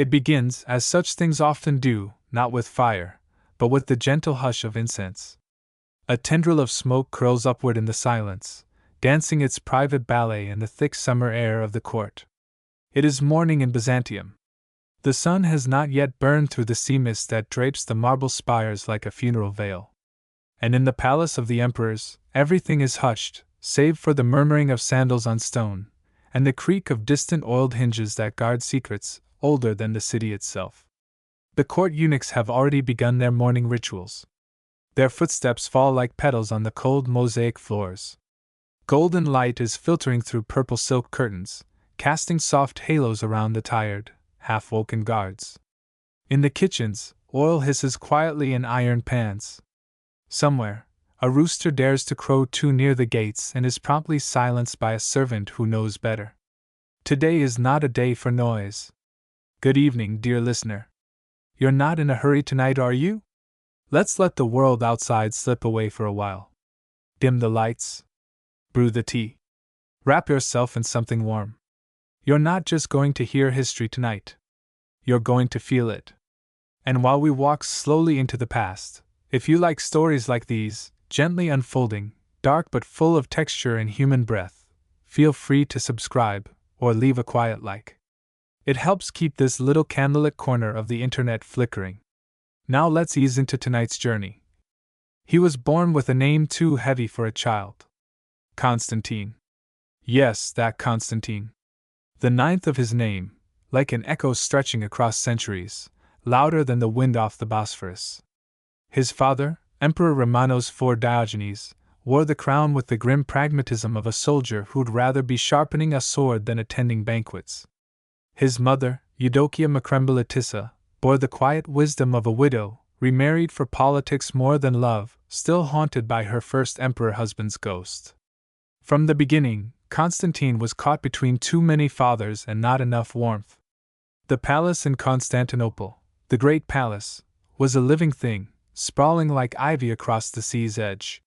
It begins, as such things often do, not with fire, but with the gentle hush of incense. A tendril of smoke curls upward in the silence, dancing its private ballet in the thick summer air of the court. It is morning in Byzantium. The sun has not yet burned through the sea mist that drapes the marble spires like a funeral veil. And in the palace of the emperors, everything is hushed, save for the murmuring of sandals on stone, and the creak of distant oiled hinges that guard secrets older than the city itself. The court eunuchs have already begun their morning rituals. Their footsteps fall like petals on the cold mosaic floors. Golden light is filtering through purple silk curtains, casting soft halos around the tired, half-woken guards. In the kitchens, oil hisses quietly in iron pans. Somewhere, a rooster dares to crow too near the gates and is promptly silenced by a servant who knows better. Today is not a day for noise. Good evening, dear listener. You're not in a hurry tonight, are you? Let's let the world outside slip away for a while. Dim the lights. Brew the tea. Wrap yourself in something warm. You're not just going to hear history tonight. You're going to feel it. And while we walk slowly into the past, if you like stories like these, gently unfolding, dark but full of texture and human breath, feel free to subscribe or leave a quiet like. It helps keep this little candlelit corner of the internet flickering. Now let's ease into tonight's journey. He was born with a name too heavy for a child. Constantine. Yes, that Constantine. The ninth of his name, like an echo stretching across centuries, louder than the wind off the Bosphorus. His father, Emperor Romanos IV Diogenes, wore the crown with the grim pragmatism of a soldier who'd rather be sharpening a sword than attending banquets. His mother, Eudokia Macrembolitissa, bore the quiet wisdom of a widow, remarried for politics more than love, still haunted by her first emperor husband's ghost. From the beginning, Constantine was caught between too many fathers and not enough warmth. The palace in Constantinople, the great palace, was a living thing, sprawling like ivy across the sea's edge.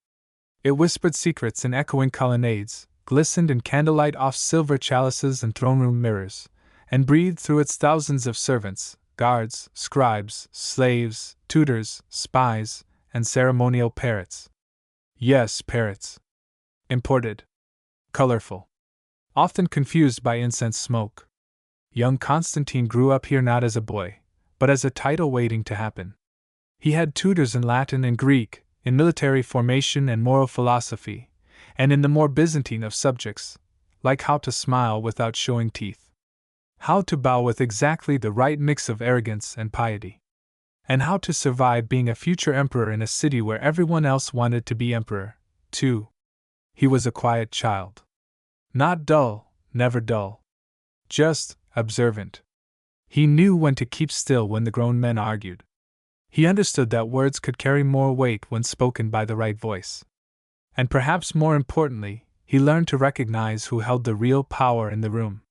It whispered secrets in echoing colonnades, glistened in candlelight off silver chalices and throne-room mirrors, and breathed through its thousands of servants, guards, scribes, slaves, tutors, spies, and ceremonial parrots. Yes, parrots. Imported. Colorful. Often confused by incense smoke. Young Constantine grew up here not as a boy, but as a title waiting to happen. He had tutors in Latin and Greek, in military formation and moral philosophy, and in the more Byzantine of subjects, like how to smile without showing teeth, how to bow with exactly the right mix of arrogance and piety, and how to survive being a future emperor in a city where everyone else wanted to be emperor, too. He was a quiet child. Not dull, never dull. Just observant. He knew when to keep still when the grown men argued. He understood that words could carry more weight when spoken by the right voice. And perhaps more importantly, he learned to recognize who held the real power in the room.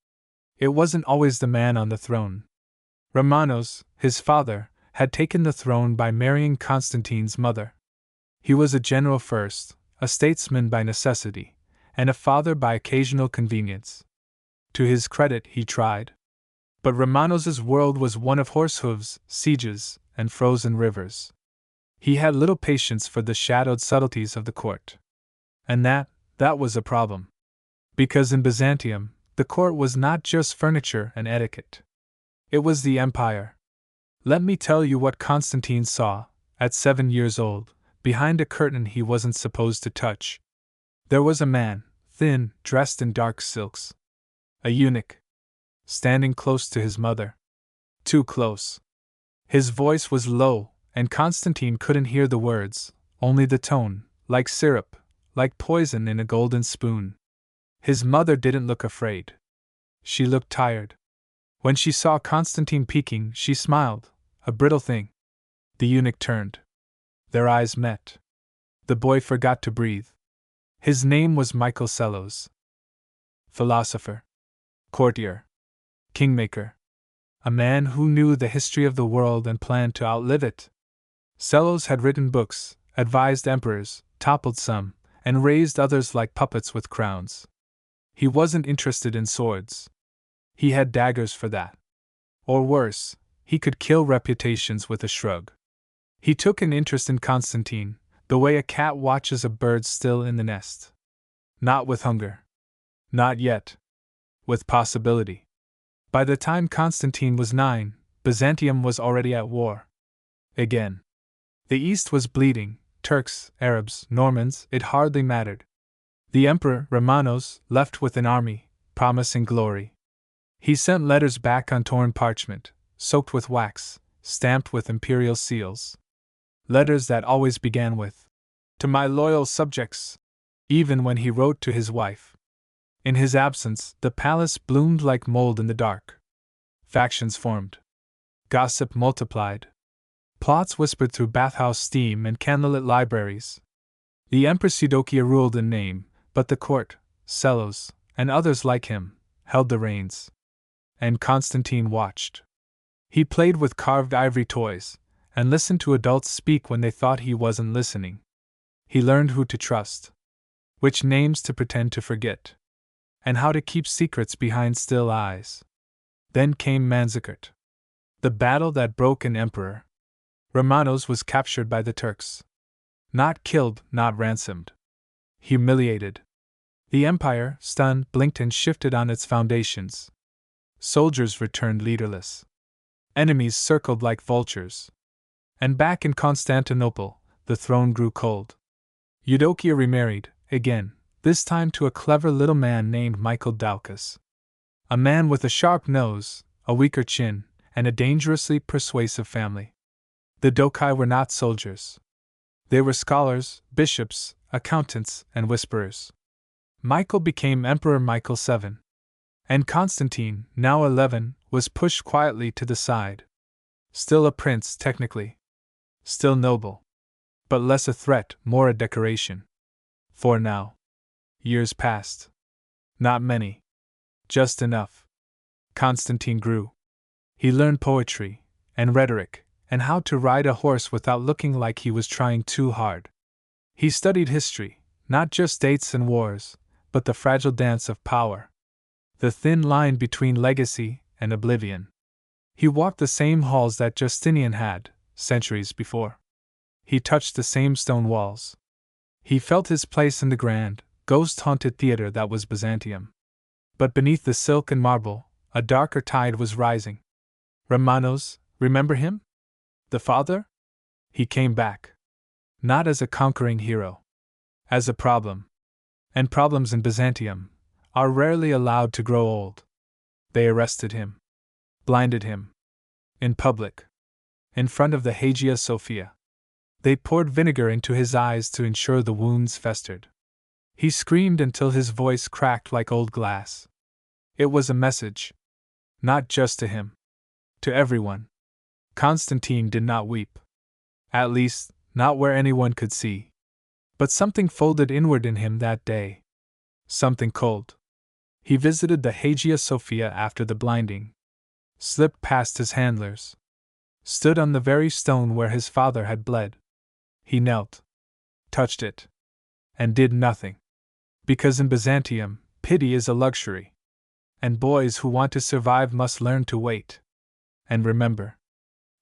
It wasn't always the man on the throne. Romanos, his father, had taken the throne by marrying Constantine's mother. He was a general first, a statesman by necessity, and a father by occasional convenience. To his credit, he tried. But Romanos's world was one of horsehooves, sieges, and frozen rivers. He had little patience for the shadowed subtleties of the court. And that was a problem. Because in Byzantium, the court was not just furniture and etiquette. It was the empire. Let me tell you what Constantine saw, at 7 years old, behind a curtain he wasn't supposed to touch. There was a man, thin, dressed in dark silks. A eunuch. Standing close to his mother. Too close. His voice was low, and Constantine couldn't hear the words, only the tone, like syrup, like poison in a golden spoon. His mother didn't look afraid. She looked tired. When she saw Constantine peeking, she smiled, a brittle thing. The eunuch turned. Their eyes met. The boy forgot to breathe. His name was Michael Sellos. Philosopher. Courtier. Kingmaker. A man who knew the history of the world and planned to outlive it. Sellos had written books, advised emperors, toppled some, and raised others like puppets with crowns. He wasn't interested in swords. He had daggers for that. Or worse, he could kill reputations with a shrug. He took an interest in Constantine, the way a cat watches a bird still in the nest. Not with hunger. Not yet. With possibility. By the time Constantine was 9, Byzantium was already at war. Again. The East was bleeding, Turks, Arabs, Normans, it hardly mattered. The Emperor, Romanos, left with an army, promising glory. He sent letters back on torn parchment, soaked with wax, stamped with imperial seals. Letters that always began with, "To my loyal subjects," even when he wrote to his wife. In his absence, the palace bloomed like mold in the dark. Factions formed. Gossip multiplied. Plots whispered through bathhouse steam and candlelit libraries. The Empress Eudokia ruled in name, but the court, Sellos, and others like him, held the reins. And Constantine watched. He played with carved ivory toys, and listened to adults speak when they thought he wasn't listening. He learned who to trust, which names to pretend to forget, and how to keep secrets behind still eyes. Then came Manzikert, the battle that broke an emperor. Romanos was captured by the Turks. Not killed, not ransomed. Humiliated. The empire, stunned, blinked and shifted on its foundations. Soldiers returned leaderless. Enemies circled like vultures. And back in Constantinople, the throne grew cold. Eudokia remarried, again, this time to a clever little man named Michael Doukas. A man with a sharp nose, a weaker chin, and a dangerously persuasive family. The Doukai were not soldiers. They were scholars, bishops, accountants, and whisperers. Michael became Emperor Michael VII. And Constantine, now 11, was pushed quietly to the side. Still a prince, technically. Still noble. But less a threat, more a decoration. For now. Years passed. Not many. Just enough. Constantine grew. He learned poetry, and rhetoric, and how to ride a horse without looking like he was trying too hard. He studied history, not just dates and wars, but the fragile dance of power. The thin line between legacy and oblivion. He walked the same halls that Justinian had, centuries before. He touched the same stone walls. He felt his place in the grand, ghost-haunted theater that was Byzantium. But beneath the silk and marble, a darker tide was rising. Romanos, remember him? The father? He came back. Not as a conquering hero. As a problem. And problems in Byzantium are rarely allowed to grow old. They arrested him. Blinded him. In public. In front of the Hagia Sophia. They poured vinegar into his eyes to ensure the wounds festered. He screamed until his voice cracked like old glass. It was a message. Not just to him. To everyone. Constantine did not weep. At least, not where anyone could see. But something folded inward in him that day. Something cold. He visited the Hagia Sophia after the blinding. Slipped past his handlers. Stood on the very stone where his father had bled. He knelt. Touched it. And did nothing. Because in Byzantium, pity is a luxury. And boys who want to survive must learn to wait. And remember.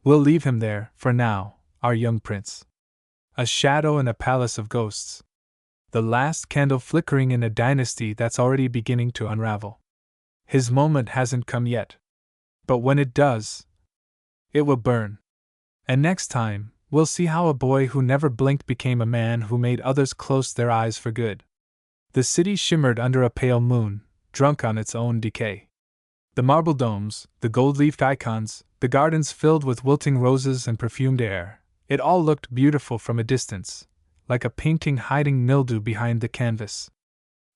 We'll leave him there, for now, our young prince. A shadow in a palace of ghosts. The last candle flickering in a dynasty that's already beginning to unravel. His moment hasn't come yet. But when it does, it will burn. And next time, we'll see how a boy who never blinked became a man who made others close their eyes for good. The city shimmered under a pale moon, drunk on its own decay. The marble domes, the gold-leafed icons, the gardens filled with wilting roses and perfumed air, it all looked beautiful from a distance, like a painting hiding mildew behind the canvas.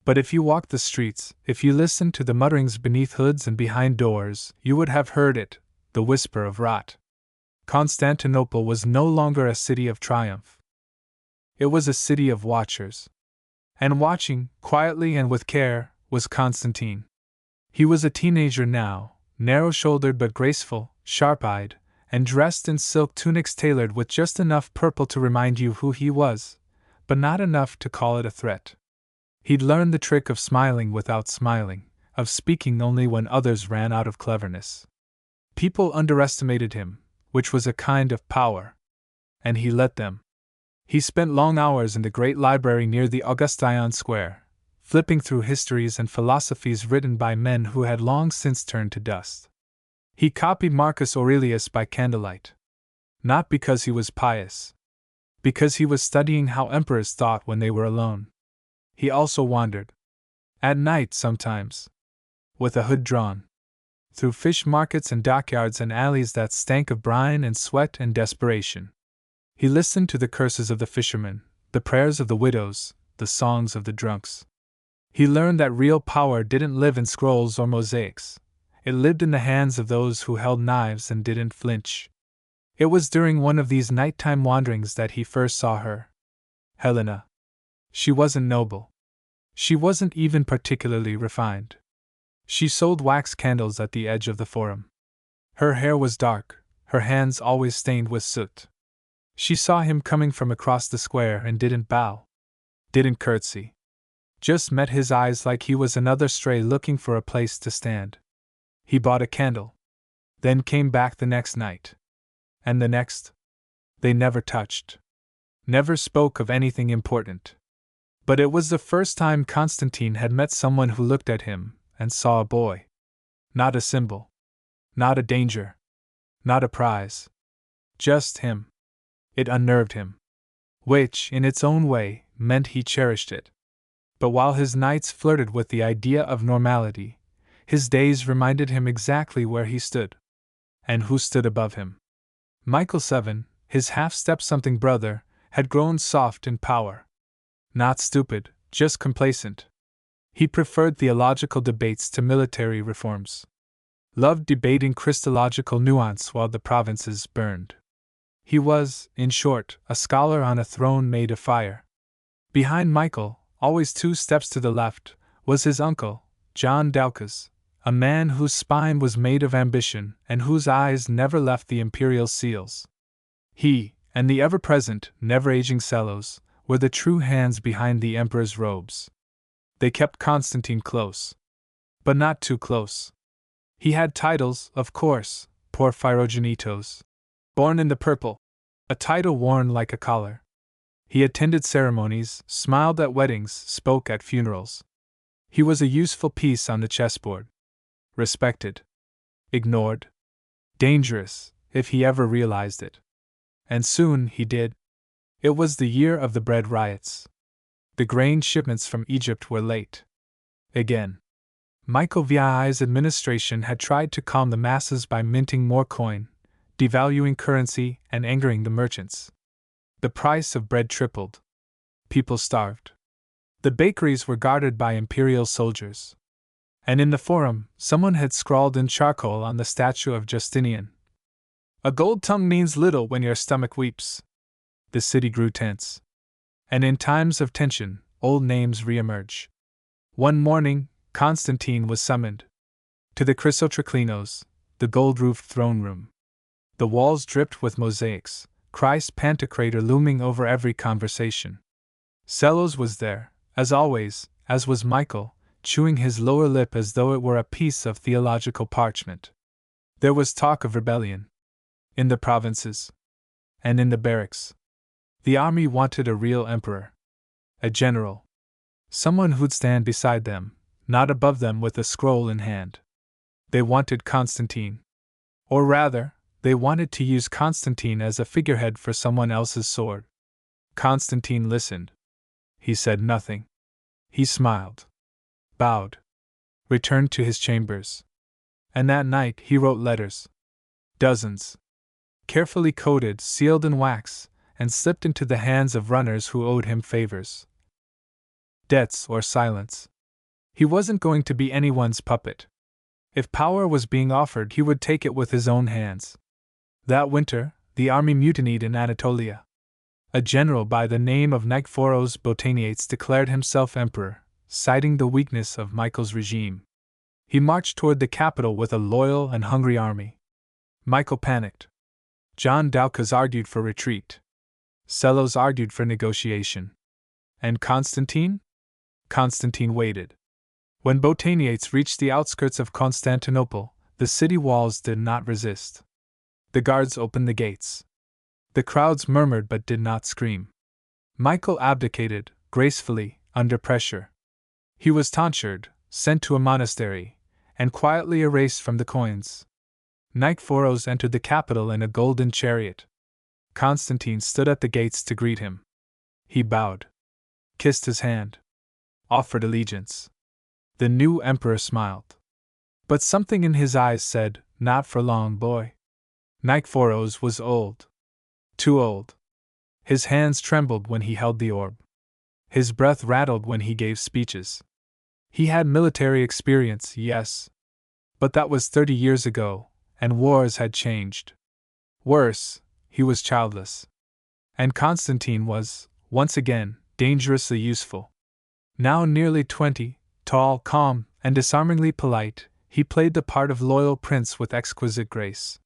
But if you walked the streets, if you listened to the mutterings beneath hoods and behind doors, you would have heard it, the whisper of rot. Constantinople was no longer a city of triumph. It was a city of watchers. And watching, quietly and with care, was Constantine. He was a teenager now, narrow-shouldered but graceful, sharp-eyed, and dressed in silk tunics tailored with just enough purple to remind you who he was, but not enough to call it a threat. He'd learned the trick of smiling without smiling, of speaking only when others ran out of cleverness. People underestimated him, which was a kind of power. And he let them. He spent long hours in the great library near the Augustine Square, flipping through histories and philosophies written by men who had long since turned to dust. He copied Marcus Aurelius by candlelight. Not because he was pious. Because he was studying how emperors thought when they were alone. He also wandered. At night sometimes. With a hood drawn. Through fish markets and dockyards and alleys that stank of brine and sweat and desperation. He listened to the curses of the fishermen, the prayers of the widows, the songs of the drunks. He learned that real power didn't live in scrolls or mosaics. It lived in the hands of those who held knives and didn't flinch. It was during one of these nighttime wanderings that he first saw her. Helena. She wasn't noble. She wasn't even particularly refined. She sold wax candles at the edge of the forum. Her hair was dark, her hands always stained with soot. She saw him coming from across the square and didn't bow. Didn't curtsy. Just met his eyes like he was another stray looking for a place to stand. He bought a candle. Then came back the next night. And the next. They never touched. Never spoke of anything important. But it was the first time Constantine had met someone who looked at him and saw a boy. Not a symbol. Not a danger. Not a prize. Just him. It unnerved him. Which, in its own way, meant he cherished it. But while his nights flirted with the idea of normality, his days reminded him exactly where he stood. And who stood above him. Michael VII, his half-step-something brother, had grown soft in power. Not stupid, just complacent. He preferred theological debates to military reforms. Loved debating Christological nuance while the provinces burned. He was, in short, a scholar on a throne made of fire. Behind Michael, always 2 steps to the left, was his uncle, John Doukas, a man whose spine was made of ambition and whose eyes never left the imperial seals. He, and the ever-present, never-aging Sellos, were the true hands behind the emperor's robes. They kept Constantine close. But not too close. He had titles, of course, Porphyrogenitos. Born in the purple. A title worn like a collar. He attended ceremonies, smiled at weddings, spoke at funerals. He was a useful piece on the chessboard. Respected. Ignored. Dangerous, if he ever realized it. And soon he did. It was the year of the bread riots. The grain shipments from Egypt were late. Again. Michael VI's administration had tried to calm the masses by minting more coin, devaluing currency, and angering the merchants. The price of bread tripled. People starved. The bakeries were guarded by imperial soldiers. And in the forum, someone had scrawled in charcoal on the statue of Justinian, "A gold tongue means little when your stomach weeps." The city grew tense. And in times of tension, old names reemerge. One morning, Constantine was summoned to the Chrysotriclinos, the gold-roofed throne room. The walls dripped with mosaics, Christ Pantocrator looming over every conversation. Sellos was there, as always, as was Michael, chewing his lower lip as though it were a piece of theological parchment. There was talk of rebellion. In the provinces. And in the barracks. The army wanted a real emperor. A general. Someone who'd stand beside them, not above them with a scroll in hand. They wanted Constantine. Or rather, they wanted to use Constantine as a figurehead for someone else's sword. Constantine listened. He said nothing. He smiled. Bowed. Returned to his chambers. And that night he wrote letters. Dozens. Carefully coded, sealed in wax, and slipped into the hands of runners who owed him favors. Debts or silence. He wasn't going to be anyone's puppet. If power was being offered, he would take it with his own hands. That winter, the army mutinied in Anatolia. A general by the name of Nikephoros Botaniates declared himself emperor, citing the weakness of Michael's regime. He marched toward the capital with a loyal and hungry army. Michael panicked. John Doukas argued for retreat. Sellos argued for negotiation. And Constantine? Constantine waited. When Botaniates reached the outskirts of Constantinople, The city walls did not resist. The guards opened the gates. The crowds murmured but did not scream. Michael abdicated, gracefully, under pressure. He was tonsured, sent to a monastery, and quietly erased from the coins. Nikephoros entered the capital in a golden chariot. Constantine stood at the gates to greet him. He bowed, kissed his hand, offered allegiance. The new emperor smiled. But something in his eyes said, "Not for long, boy." Nikephoros was old. Too old. His hands trembled when he held the orb. His breath rattled when he gave speeches. He had military experience, yes. But that was 30 years ago, and wars had changed. Worse, he was childless. And Constantine was, once again, dangerously useful. Now nearly 20, tall, calm, and disarmingly polite, he played the part of loyal prince with exquisite grace.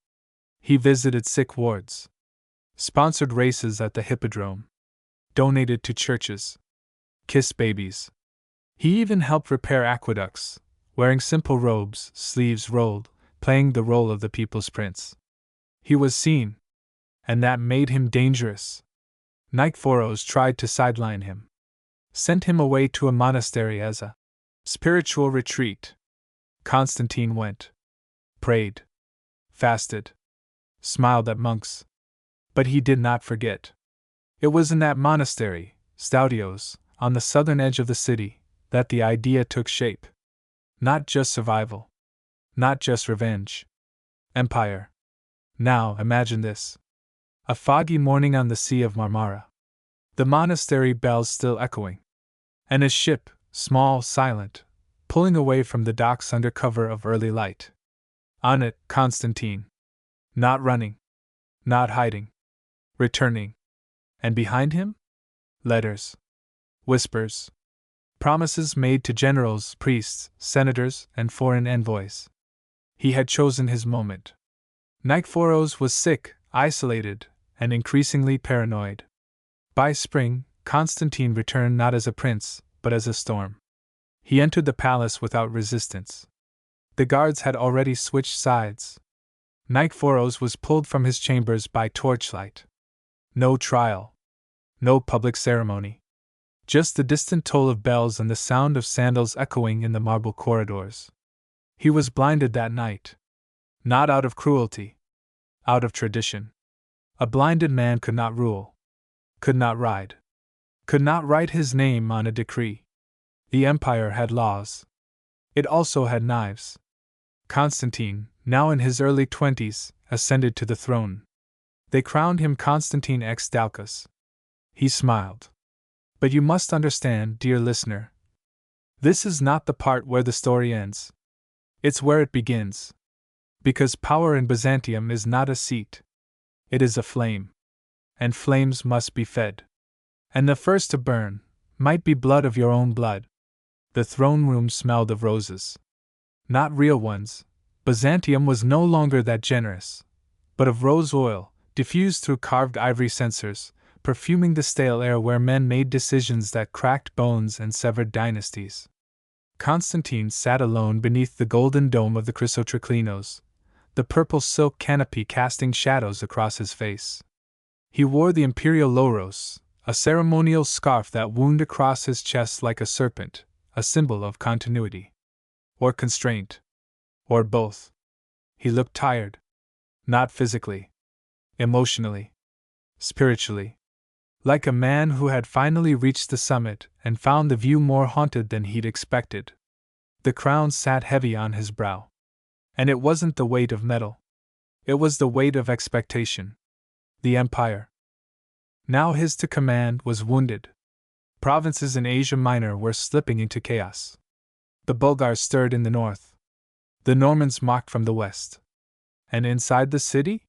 He visited sick wards, sponsored races at the hippodrome, donated to churches, kissed babies. He even helped repair aqueducts, wearing simple robes, sleeves rolled, playing the role of the people's prince. He was seen, and that made him dangerous. Nikephoros tried to sideline him, sent him away to a monastery as a spiritual retreat. Constantine went, prayed, fasted, smiled at monks. But he did not forget. It was in that monastery, Stoudios, on the southern edge of the city, that the idea took shape. Not just survival. Not just revenge. Empire. Now, imagine this. A foggy morning on the Sea of Marmara. The monastery bells still echoing. And a ship, small, silent, pulling away from the docks under cover of early light. On it, Constantine. Not running. Not hiding. Returning. And behind him? Letters. Whispers. Promises made to generals, priests, senators, and foreign envoys. He had chosen his moment. Nikephoros was sick, isolated, and increasingly paranoid. By spring, Constantine returned not as a prince, but as a storm. He entered the palace without resistance. The guards had already switched sides. Nikephoros was pulled from his chambers by torchlight. No trial. No public ceremony. Just the distant toll of bells and the sound of sandals echoing in the marble corridors. He was blinded that night. Not out of cruelty. Out of tradition. A blinded man could not rule. Could not ride. Could not write his name on a decree. The empire had laws. It also had knives. Constantine, now in his early 20s, ascended to the throne. They crowned him Constantine X Doukas. He smiled. But you must understand, dear listener, this is not the part where the story ends. It's where it begins. Because power in Byzantium is not a seat. It is a flame. And flames must be fed. And the first to burn might be blood of your own blood. The throne room smelled of roses. Not real ones. Byzantium was no longer that generous. But of rose oil, diffused through carved ivory censers, perfuming the stale air where men made decisions that cracked bones and severed dynasties. Constantine sat alone beneath the golden dome of the Chrysotriclinos, the purple silk canopy casting shadows across his face. He wore the imperial loros, a ceremonial scarf that wound across his chest like a serpent, a symbol of continuity. Or constraint. Or both. He looked tired. Not physically. Emotionally. Spiritually. Like a man who had finally reached the summit and found the view more haunted than he'd expected. The crown sat heavy on his brow. And it wasn't the weight of metal. It was the weight of expectation. The empire, now his to command, was wounded. Provinces in Asia Minor were slipping into chaos. The Bulgars stirred in the north. The Normans mocked from the west. And inside the city?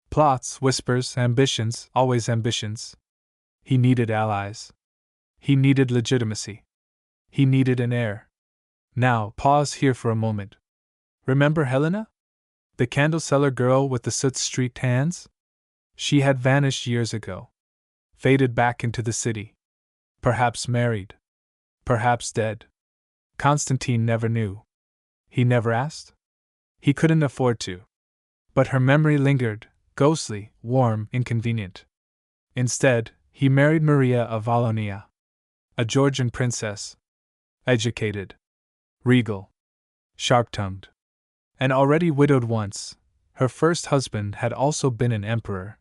Plots, whispers, ambitions, always ambitions. He needed allies. He needed legitimacy. He needed an heir. Now, pause here for a moment. Remember Helena? The candle seller girl with the soot-streaked hands? She had vanished years ago. Faded back into the city. Perhaps married. Perhaps dead. Constantine never knew. He never asked? He couldn't afford to. But her memory lingered, ghostly, warm, inconvenient. Instead, he married Maria of Wallonia, a Georgian princess. Educated, regal, sharp-tongued. And already widowed once, her first husband had also been an emperor.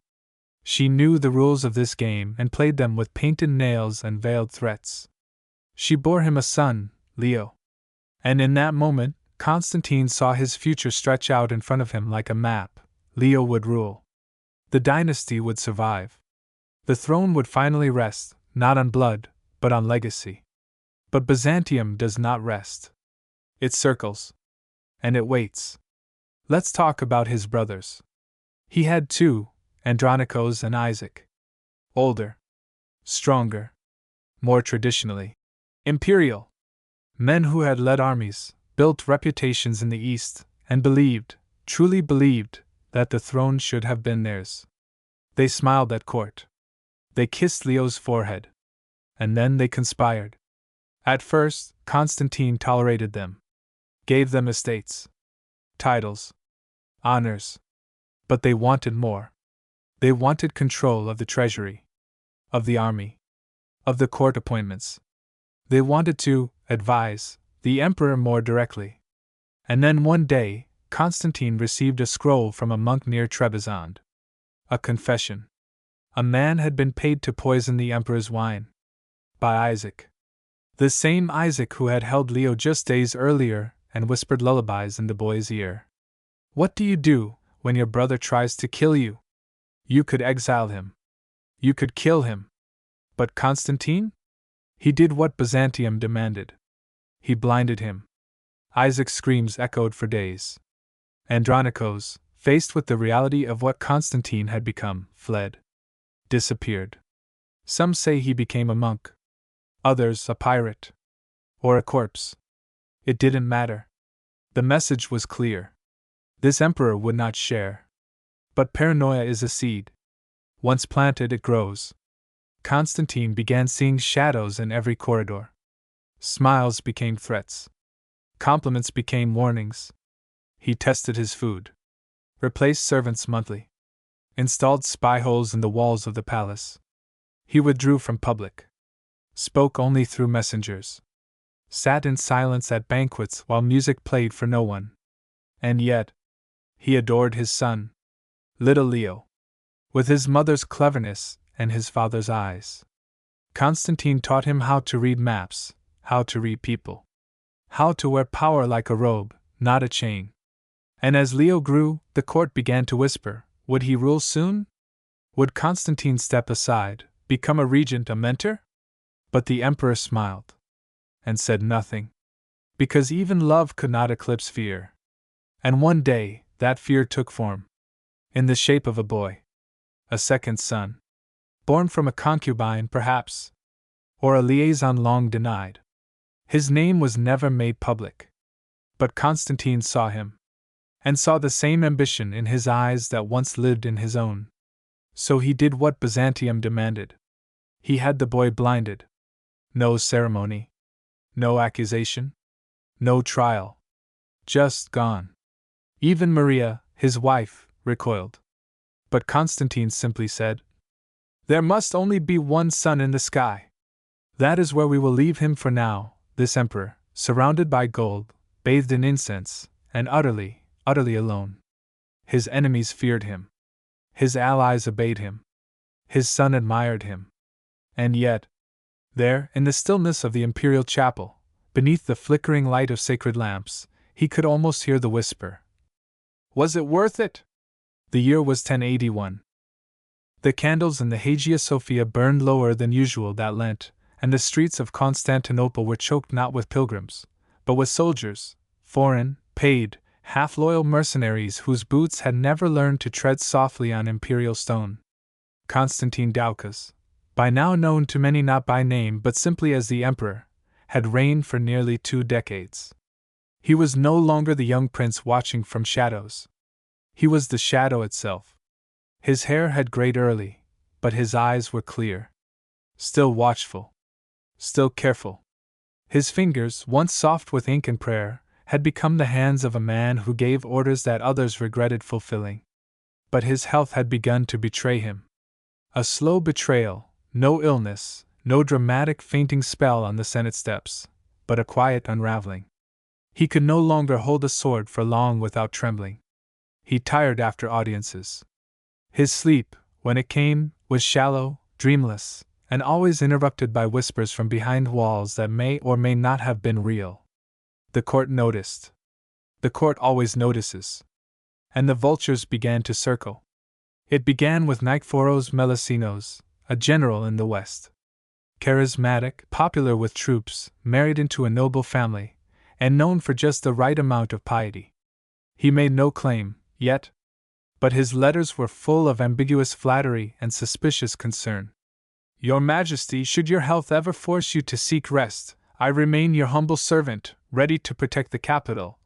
She knew the rules of this game and played them with painted nails and veiled threats. She bore him a son, Leo. And in that moment, Constantine saw his future stretch out in front of him like a map. Leo would rule. The dynasty would survive. The throne would finally rest, not on blood, but on legacy. But Byzantium does not rest. It circles. And it waits. Let's talk about his brothers. He had two, Andronicos and Isaac. Older. Stronger. More traditionally imperial. Men who had led armies, built reputations in the East, and believed, truly believed, that the throne should have been theirs. They smiled at court. They kissed Leo's forehead. And then they conspired. At first, Constantine tolerated them. Gave them estates. Titles. Honors. But they wanted more. They wanted control of the treasury. Of the army. Of the court appointments. They wanted to advise the emperor more directly. And then one day, Constantine received a scroll from a monk near Trebizond. A confession. A man had been paid to poison the emperor's wine. By Isaac. The same Isaac who had held Leo just days earlier and whispered lullabies in the boy's ear. What do you do when your brother tries to kill you? You could exile him. You could kill him. But Constantine? He did what Byzantium demanded. He blinded him. Isaac's screams echoed for days. Andronicos, faced with the reality of what Constantine had become, fled. Disappeared. Some say he became a monk. Others a pirate. Or a corpse. It didn't matter. The message was clear. This emperor would not share. But paranoia is a seed. Once planted, it grows. Constantine began seeing shadows in every corridor. Smiles became threats. Compliments became warnings. He tested his food. Replaced servants monthly. Installed spy holes in the walls of the palace. He withdrew from public. Spoke only through messengers. Sat in silence at banquets while music played for no one. And yet, he adored his son, little Leo. With his mother's cleverness and his father's eyes. Constantine taught him how to read maps, how to read people. How to wear power like a robe, not a chain. And as Leo grew, the court began to whisper, would he rule soon? Would Constantine step aside, become a regent, a mentor? But the emperor smiled. And said nothing. Because even love could not eclipse fear. And one day, that fear took form. In the shape of a boy. A second son. Born from a concubine, perhaps. Or a liaison long denied. His name was never made public. But Constantine saw him. And saw the same ambition in his eyes that once lived in his own. So he did what Byzantium demanded. He had the boy blinded. No ceremony. No accusation. No trial. Just gone. Even Maria, his wife, recoiled. But Constantine simply said, there must only be one sun in the sky. That is where we will leave him for now, this emperor, surrounded by gold, bathed in incense, and utterly, utterly alone. His enemies feared him. His allies obeyed him. His son admired him. And yet, there, in the stillness of the imperial chapel, beneath the flickering light of sacred lamps, he could almost hear the whisper. Was it worth it? The year was 1081. The candles in the Hagia Sophia burned lower than usual that Lent, and the streets of Constantinople were choked not with pilgrims, but with soldiers, foreign, paid, half-loyal mercenaries whose boots had never learned to tread softly on imperial stone. Constantine Doukas, by now known to many not by name but simply as the emperor, had reigned for nearly 2 decades. He was no longer the young prince watching from shadows. He was the shadow itself. His hair had grayed early, but his eyes were clear. Still watchful. Still careful. His fingers, once soft with ink and prayer, had become the hands of a man who gave orders that others regretted fulfilling. But his health had begun to betray him. A slow betrayal, no illness, no dramatic fainting spell on the Senate steps, but a quiet unraveling. He could no longer hold a sword for long without trembling. He tired after audiences. His sleep, when it came, was shallow, dreamless, and always interrupted by whispers from behind walls that may or may not have been real. The court noticed. The court always notices. And the vultures began to circle. It began with Nicephorus Melicinos, a general in the West. Charismatic, popular with troops, married into a noble family, and known for just the right amount of piety. He made no claim, yet, but his letters were full of ambiguous flattery and suspicious concern. Your Majesty, should your health ever force you to seek rest, I remain your humble servant, ready to protect the capital.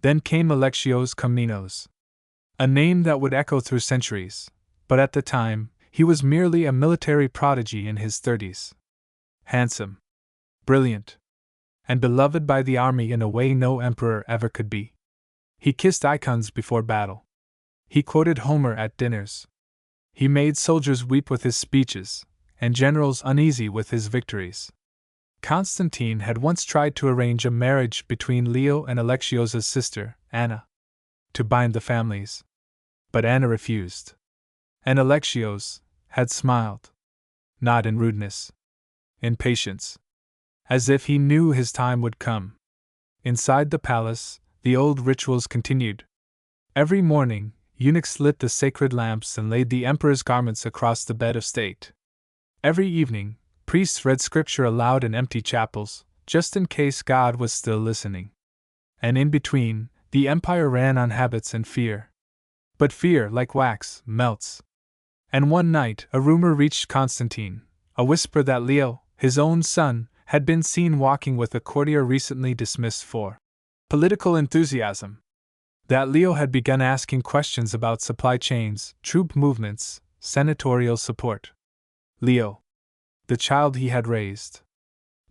Then came Alexios Komnenos. A name that would echo through centuries, but at the time, he was merely a military prodigy in his 30s. Handsome, brilliant, and beloved by the army in a way no emperor ever could be. He kissed icons before battle. He quoted Homer at dinners. He made soldiers weep with his speeches, and generals uneasy with his victories. Constantine had once tried to arrange a marriage between Leo and Alexios' sister, Anna, to bind the families. But Anna refused. And Alexios had smiled. Not in rudeness. In patience. As if he knew his time would come. Inside the palace, the old rituals continued. Every morning, eunuchs lit the sacred lamps and laid the emperor's garments across the bed of state. Every evening, priests read scripture aloud in empty chapels, just in case God was still listening. And in between, the empire ran on habits and fear. But fear, like wax, melts. And one night, a rumor reached Constantine, a whisper that Leo, his own son, had been seen walking with a courtier recently dismissed for political enthusiasm. That Leo had begun asking questions about supply chains, troop movements, senatorial support. Leo, the child he had raised.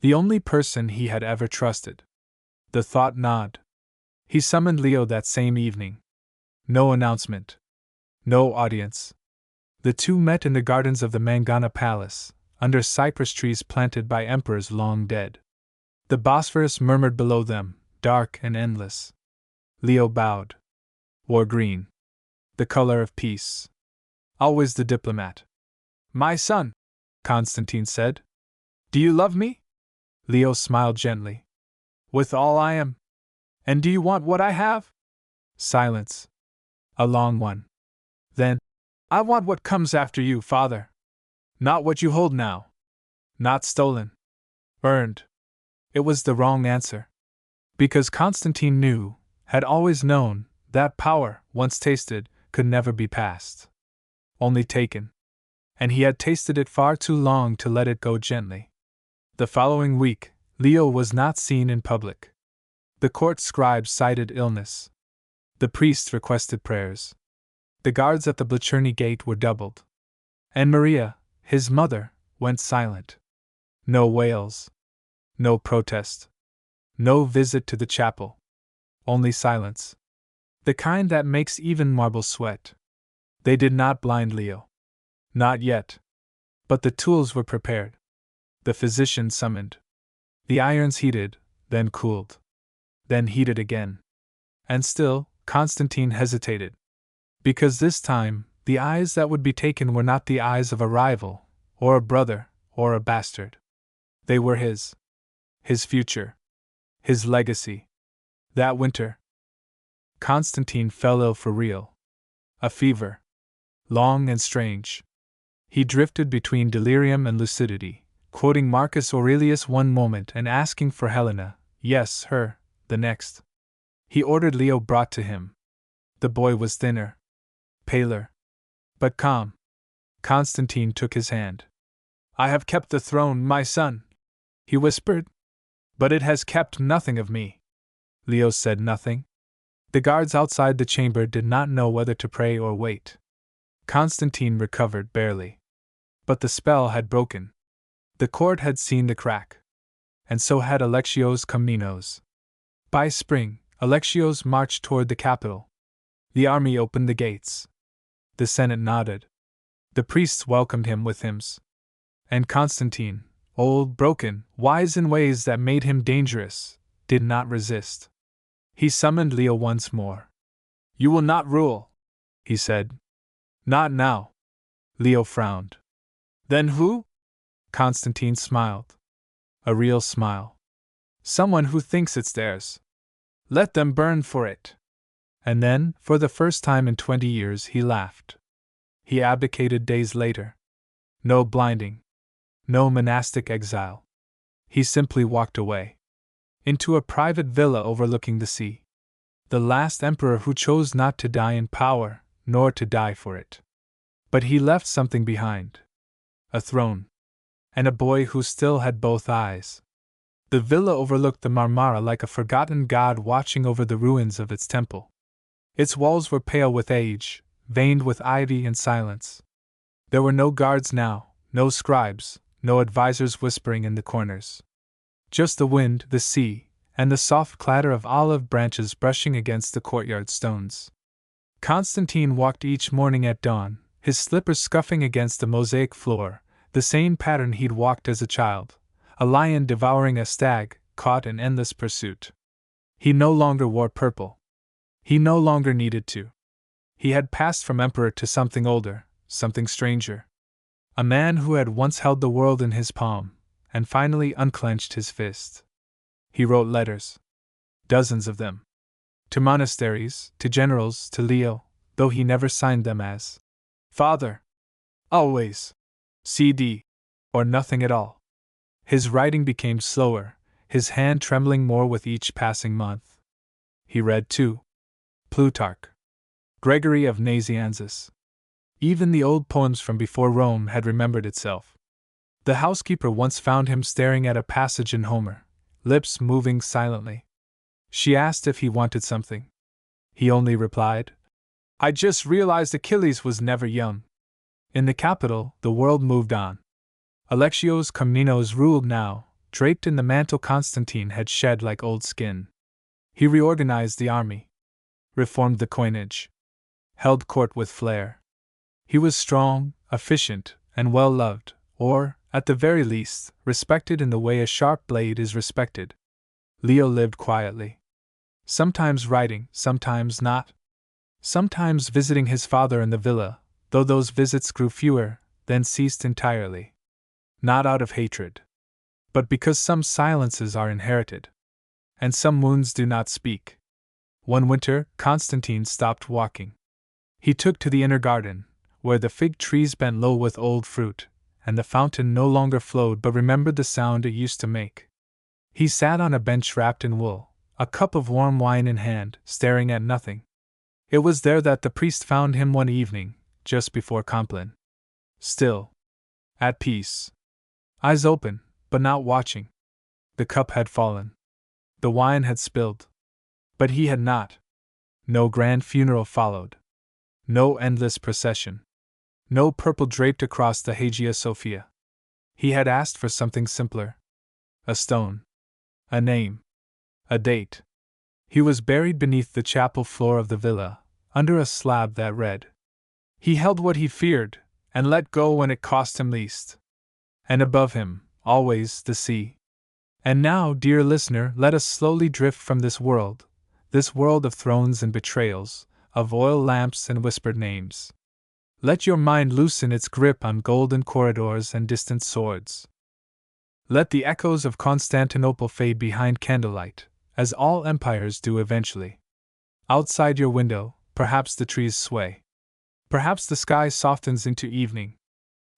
The only person he had ever trusted. The thought gnawed. He summoned Leo that same evening. No announcement. No audience. The two met in the gardens of the Mangana Palace, under cypress trees planted by emperors long dead. The Bosphorus murmured below them, dark and endless. Leo bowed. Wore green. The color of peace. Always the diplomat. My son, Constantine said. Do you love me? Leo smiled gently. With all I am. And do you want what I have? Silence. A long one. Then, I want what comes after you, father. Not what you hold now. Not stolen. Earned. It was the wrong answer. Because Constantine knew, had always known, that power, once tasted, could never be passed. Only taken. And he had tasted it far too long to let it go gently. The following week, Leo was not seen in public. The court scribes cited illness. The priests requested prayers. The guards at the Blacherny gate were doubled. And Maria, his mother, went silent. No wails. No protest. No visit to the chapel. Only silence. The kind that makes even marble sweat. They did not blind Leo. Not yet. But the tools were prepared. The physician summoned. The irons heated, then cooled. Then heated again. And still, Constantine hesitated. Because this time, the eyes that would be taken were not the eyes of a rival, or a brother, or a bastard. They were his. His future. His legacy. That winter, Constantine fell ill for real. A fever. Long and strange. He drifted between delirium and lucidity, quoting Marcus Aurelius one moment and asking for Helena, yes, her, the next. He ordered Leo brought to him. The boy was thinner. Paler. But calm. Constantine took his hand. I have kept the throne, my son, he whispered. But it has kept nothing of me. Leo said nothing. The guards outside the chamber did not know whether to pray or wait. Constantine recovered barely. But the spell had broken. The court had seen the crack. And so had Alexios Komnenos. By spring, Alexios marched toward the capital. The army opened the gates. The Senate nodded. The priests welcomed him with hymns. And Constantine, old, broken, wise in ways that made him dangerous, did not resist. He summoned Leo once more. "You will not rule," he said. "Not now." Leo frowned. "Then who?" Constantine smiled. A real smile. "Someone who thinks it's theirs. Let them burn for it." And then, for the first time in 20 years, he laughed. He abdicated days later. No blinding. No monastic exile. He simply walked away. Into a private villa overlooking the sea. The last emperor who chose not to die in power, nor to die for it. But he left something behind. A throne. And a boy who still had both eyes. The villa overlooked the Marmara like a forgotten god watching over the ruins of its temple. Its walls were pale with age, veined with ivy and silence. There were no guards now, no scribes, no advisors whispering in the corners. Just the wind, the sea, and the soft clatter of olive branches brushing against the courtyard stones. Constantine walked each morning at dawn, his slippers scuffing against the mosaic floor, the same pattern he'd walked as a child, a lion devouring a stag, caught in endless pursuit. He no longer wore purple. He no longer needed to. He had passed from emperor to something older, something stranger. A man who had once held the world in his palm, and finally unclenched his fist. He wrote letters. Dozens of them. To monasteries, to generals, to Leo, though he never signed them as Father. Always. CD. Or nothing at all. His writing became slower, his hand trembling more with each passing month. He read, too. Plutarch. Gregory of Nazianzus. Even the old poems from before Rome had remembered itself. The housekeeper once found him staring at a passage in Homer, lips moving silently. She asked if he wanted something. He only replied, "I just realized Achilles was never young." In the capital, the world moved on. Alexios Komnenos ruled now, draped in the mantle Constantine had shed like old skin. He reorganized the army. Reformed the coinage. Held court with flair. He was strong, efficient, and well loved, or, at the very least, respected in the way a sharp blade is respected. Leo lived quietly. Sometimes writing, sometimes not. Sometimes visiting his father in the villa, though those visits grew fewer, then ceased entirely. Not out of hatred. But because some silences are inherited. And some wounds do not speak. One winter, Constantine stopped walking. He took to the inner garden, where the fig trees bent low with old fruit, and the fountain no longer flowed but remembered the sound it used to make. He sat on a bench wrapped in wool, a cup of warm wine in hand, staring at nothing. It was there that the priest found him one evening, just before Compline. Still. At peace. Eyes open, but not watching. The cup had fallen. The wine had spilled. But he had not. No grand funeral followed. No endless procession. No purple draped across the Hagia Sophia. He had asked for something simpler. A stone. A name. A date. He was buried beneath the chapel floor of the villa, under a slab that read. He held what he feared, and let go when it cost him least. And above him, always, the sea. And now, dear listener, let us slowly drift from this world of thrones and betrayals, of oil lamps and whispered names. Let your mind loosen its grip on golden corridors and distant swords. Let the echoes of Constantinople fade behind candlelight, as all empires do eventually. Outside your window, perhaps the trees sway. Perhaps the sky softens into evening.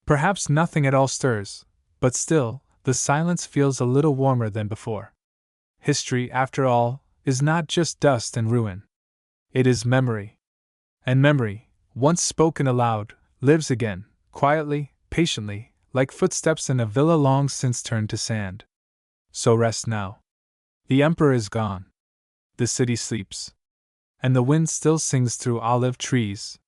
Perhaps nothing at all stirs, but still, the silence feels a little warmer than before. History, after all, is not just dust and ruin. It is memory. And memory, once spoken aloud, lives again, quietly, patiently, like footsteps in a villa long since turned to sand. So rest now. The emperor is gone. The city sleeps. And the wind still sings through olive trees,